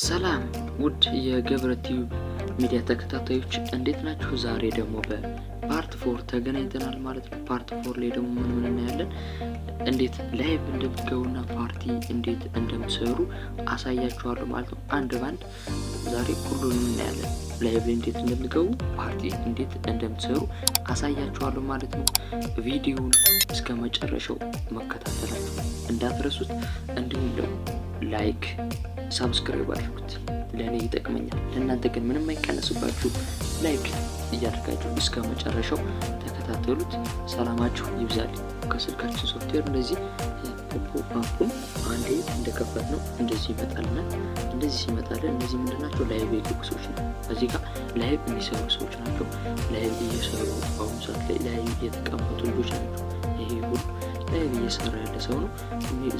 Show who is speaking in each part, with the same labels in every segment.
Speaker 1: ሰላም ውድ የገብረ ቲዩብ ሚዲያ ተከታታዮች እንዴት ናችሁ? ዛሬ ደግሞ በፓርት 4 ተገናኝተናል ማለት ነው። ፓርት 4 ላይ ደግሞ ምን እናያለን? እንዴት ላይቭ እንደምትገቡና ፓርቲ እንዴት እንደምትሰሩ አሳያችኋለሁ ማለት ነው። አንድ ባንድ ዛሬ ሁሉንም እናያለን። ላይቭ እንዴት እንደምትገቡ፣ ፓርቲ እንዴት እንደምትሰሩ አሳያችኋለሁ ማለት ነው። ቪዲዮውን እስከ መጨረሻው መከታተላችሁ እንዳትረሱት። እንዲሁም ደግሞ ላይክ ሰብስክራይብ አድርጉት፣ ለኔ ይጠቅመኛል። ለእናንተ ግን ምንም አይቀነስባችሁ። ላይክ እያደረጋችሁ እስከ መጨረሻው ተከታተሉት። ሰላማችሁ ይብዛል። ከስልካችን ሶፍትዌር እንደዚህ ፖፕ አንዴ እንደከፈት ነው እንደዚህ ይመጣልናል። እንደዚህ ሲመጣልን እነዚህ ምንድናቸው? ላይቭ የገቡ ሰዎች ነው። እዚህ ጋር ላይቭ የሚሰሩ ሰዎች ናቸው። ላይቭ እየሰሩ በአሁኑ ሰዓት ላይ ላይቭ የተቀመጡ ልጆች ናቸው። ይሄ ሁሉ ላይቭ እየሰራ ያለ ሰው ነው።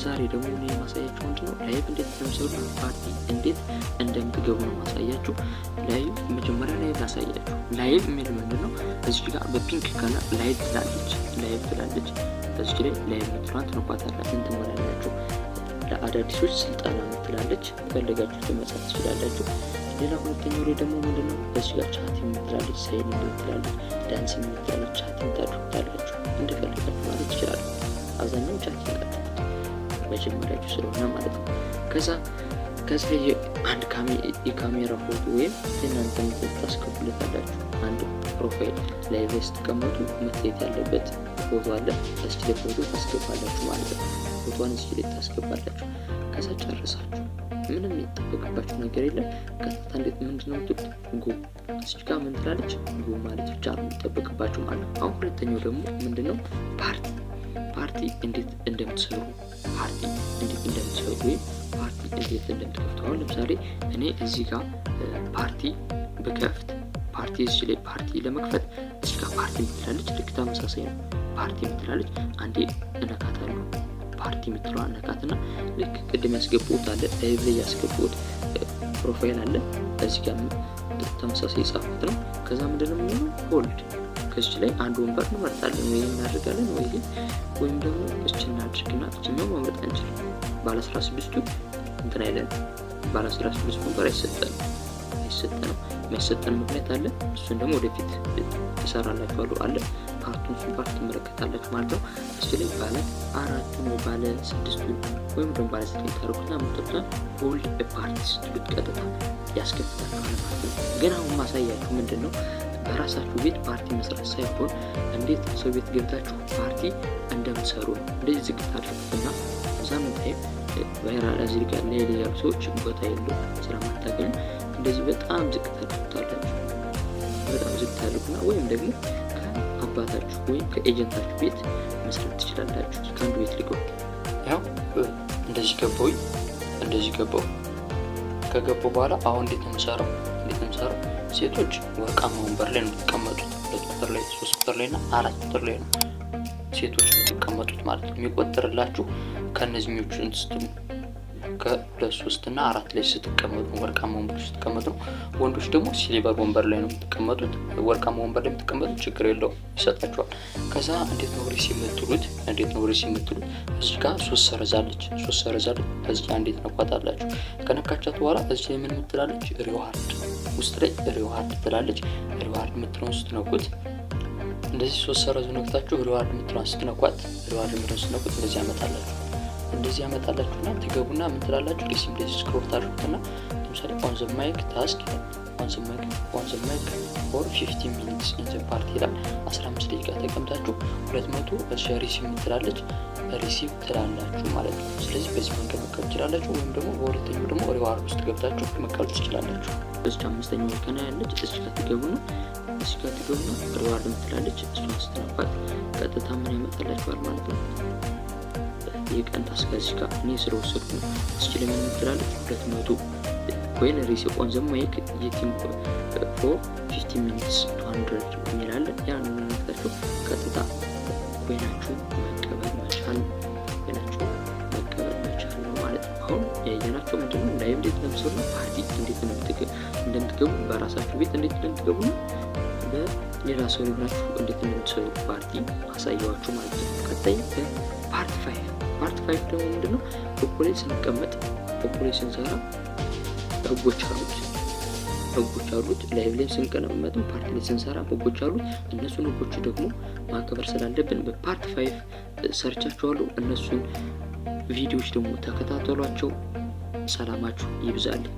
Speaker 1: ዛሬ ደግሞ እኔ ማሳያችሁ ምንድነው ላይቭ እንዴት እንደምትሰሩ ፓርቲ እንዴት እንደምትገቡ ነው ማሳያችሁ። ላይቭ መጀመሪያ ላይቭ ላሳያችሁ። ላይቭ የሚል ምንድነው? እዚህ ጋር በፒንክ ከለር ላይቭ ትላለች። እዚህ ላይ ላይቭ ምትሏን ትነኳታላችሁ። እንትን ትሞላላችሁ። ለአዳዲሶች ስልጠና ምትላለች። ፈለጋችሁ መጻፍ ትችላላችሁ። ሌላ ሁለተኛው ላይ ደግሞ ምንድነው? እዚህ ጋር ቻት ምትላለች፣ ሳይን ምትላለች፣ ዳንስ ምትላለች። ቻት ታደርጉታላችሁ እንደፈለጋችሁ ማለት ይችላል። አብዛኛው ቻት ይላል መጀመሪያችሁ ስለሆነ ማለት ነው። ከዚህ አንድ የካሜራ ፎቶ ወይም የእናንተ ምትል ታስገቡለታላችሁ። አንድ ፕሮፋይል ላይ ስትቀመጡ መታየት ያለበት ፎቶ አለ። እስኪ ፎቶ ታስገባላችሁ ማለት ነው። ፎቶዋን እስኪ ታስገባላችሁ። ከዛ ጨርሳችሁ ምንም የሚጠበቅባችሁ ነገር የለም። ቀጥታ እንዴት ምንድነው የምትሉት? ጎ እስኪ ጋር ምን ትላለች? ጎ ማለት ብቻ ነው የሚጠበቅባችሁ ማለት ነው። አሁን ሁለተኛው ደግሞ ምንድነው? ፓርቲ እንዴት እንደምትሰሩ ወይም ፓርቲ እንዴት እንደምትከፍቱ። አሁን ለምሳሌ እኔ እዚህ ጋር ፓርቲ ብከፍት እዚህ ላይ ፓርቲ ለመክፈት እዚህ ጋር ፓርቲ ምትላለች። ልክ ተመሳሳይ ነው። ፓርቲ ምትላለች። አንዴ እነካታለሁ። ፓርቲ ምትለዋ እነካትና ልክ ቅድም ያስገቡት አለ ላይቭ ላይ ያስገቡት ፕሮፋይል አለ። እዚህ ጋር ተመሳሳይ ጻፉት ነው። ከዛ ምንድነው የሚሆነው? ሆልድ ከዚህ ላይ አንድ ወንበር እንመርጣለን ወይ እናደርጋለን ወይም ደግሞ እችና አድርግና እችኛው ማምረጥ አንችልም። ባለ 16ቱ እንትን አይደለም። ባለ 16 ወንበር አይሰጠንም። የሚያሰጠን ምክንያት አለ። እሱን ደግሞ ወደፊት እሰራላችኋለሁ አለ። ፓርቱን ትመለከታላችሁ ማለት ነው። እዚህ ላይ ባለ 4 ነው ባለ 6 ወይም ደግሞ ባለ 9 ታርጉና ምትጠጣ ሆልድ ፓርቲ ስትሉት ቀጥታ ያስከፍታችኋል ማለት ነው። ግን አሁን ማሳያችሁ ምንድነው በራሳችሁ ቤት ፓርቲ መስራት ሳይሆን እንዴት ሰው ቤት ገብታችሁ ፓርቲ እንደምትሰሩ ነው። እንደዚህ ዝግት አድርጉትና እዛም ታይም ቫይራል እዚህ ጋር ላይ ያሉ ሰዎች ቦታ የለው ስለማታገኙ እንደዚህ በጣም ዝግት አድርጉታላችሁ። በጣም ዝግት አድርጉና ወይም ደግሞ ከአባታችሁ ወይም ከኤጀንታችሁ ቤት መስራት ትችላላችሁ። ከአንዱ ቤት ልገቡ ያው እንደዚህ ገባው ከገባው በኋላ አሁን እንዴት ነው የምሰራው? ሴቶች ወርቃማ ወንበር ላይ ነው የሚቀመጡት። 2 ቁጥር ላይ 3 ቁጥር ላይ እና 4 ቁጥር ላይ ነው ሴቶች ነው የሚቀመጡት ማለት ነው። የሚቆጠርላችሁ ከነዚህኞቹ እንስትሉ ከ2 3 እና 4 ላይ ስትቀመጡ ወርቃማ ወንበር ስትቀመጡ ነው። ወንዶች ደግሞ ሲልቨር ወንበር ላይ ነው የምትቀመጡት። ወርቃማ ወንበር ላይ የምትቀመጡት ችግር የለው ይሰጣችኋል። ከዛ እንዴት ነው ሬስ የምትሉት? እዚህ ጋር 3 ሰረዛለች። እዚህ ጋር እንዴት ነኳታላችሁ? ከነካቻት በኋላ እዚህ ላይ ምን ምትላለች? ሪዋርድ ውስጥ ላይ ሪዋርድ ትላለች። ሪዋርድ ምትለውን ስትነኩት እንደዚህ 3 ሰረዙ ነክታችሁ ሪዋርድ ምትለውን ስትነኳት እንደዚህ ያመጣላችሁና ትገቡና ምን ትላላችሁ? ሪሲም እንደዚህ ስክሮል ታደርጉትና ለምሳሌ ኦን ዘ ማይክ ታስክ ኦን ዘ ማይክ ፎር 15 ሚኒትስ ኢን ዘ ፓርቲ ይላል። 15 ደቂቃ ተቀምጣችሁ 200 ሪሲም ትላለች ሪሲቭ ትላላችሁ ማለት ነው። ስለዚህ በዚህ መንገድ መቀበል ትችላላችሁ። ወይም ደግሞ በሁለተኛው ደግሞ ሪዋርድ ውስጥ ገብታችሁ መቀበል ትችላላችሁ። እዚህ አምስተኛው ከና ያለች እዚህ ጋር ትገቡና ሪዋርድ ትላለች። እሷን ስትነኳት ቀጥታ ምን ያመጣላችኋል ማለት ነው። የቀን ታስክ እዚህ ጋር እኔ ስለወሰድኩ ነው። እስኪ ለምን ትላለች 200 ኮይን ሪሲቭ ኦን ዘ ማይክ የቲም ፎር 15 ሚኒትስ 200 ይላል። ያን ነካችሁ ቀጥታ ኮይናችሁ መቀበል መቻል ነው ማለት ነው። አሁን ያየናቸው ምንድነው ላይቭ እንዴት እንደምትሰሩ ፓርቲ እንዴት እንደምትገቡ በራሳችሁ ቤት እንዴት እንደምትገቡ ነው። በሌላ ሰው ሆናችሁ እንዴት እንደምትሰሩ ፓርቲ አሳያችሁ ማለት ነው። ቀጣይ ፓርት 5 ደግሞ ምንድነው? ፖፑሌሽን ስንቀመጥ ፖፑሌሽን ሰራ ህጎች አሉት። ላይቭ ላይ ስንቀመጥ ፓርቲ ላይ ስንሰራ ህጎች አሉት። እነሱን ህጎች ደግሞ ማከበር ስላለብን በፓርት 5 ሰርቻቸዋለሁ። እነሱን ቪዲዮዎች ደግሞ ተከታተሏቸው። ሰላማችሁ ይብዛልኝ።